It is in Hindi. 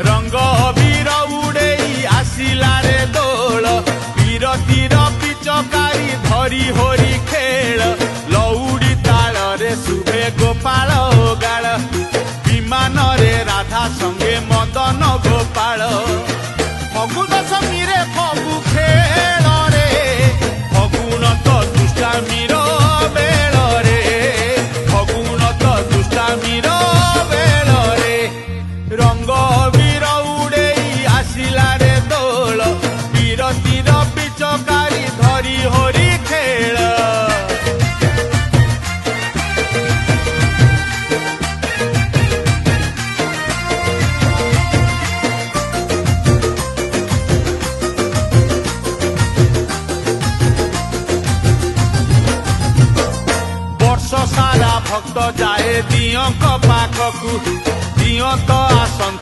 रंग वीर उड़ेई आसिला रे दोल बीरतीर पिचकारी धरी होरी खेल लौड़ी ताल रे शुभे गोपाल गाल विमान रे राधा संगे मदन गोपाल फगु दशमी रे फगु खेल रे फगुन तो दुष्टामीर बेल रे फगुन तो दुष्टामीर बेल रे रंग वीर उड़ेई आसिला रे दोल बीरतीर पिचकारी धरी होरी खेल वर्ष सारा भक्त जाए दियों पाखकू दियों तो आसंत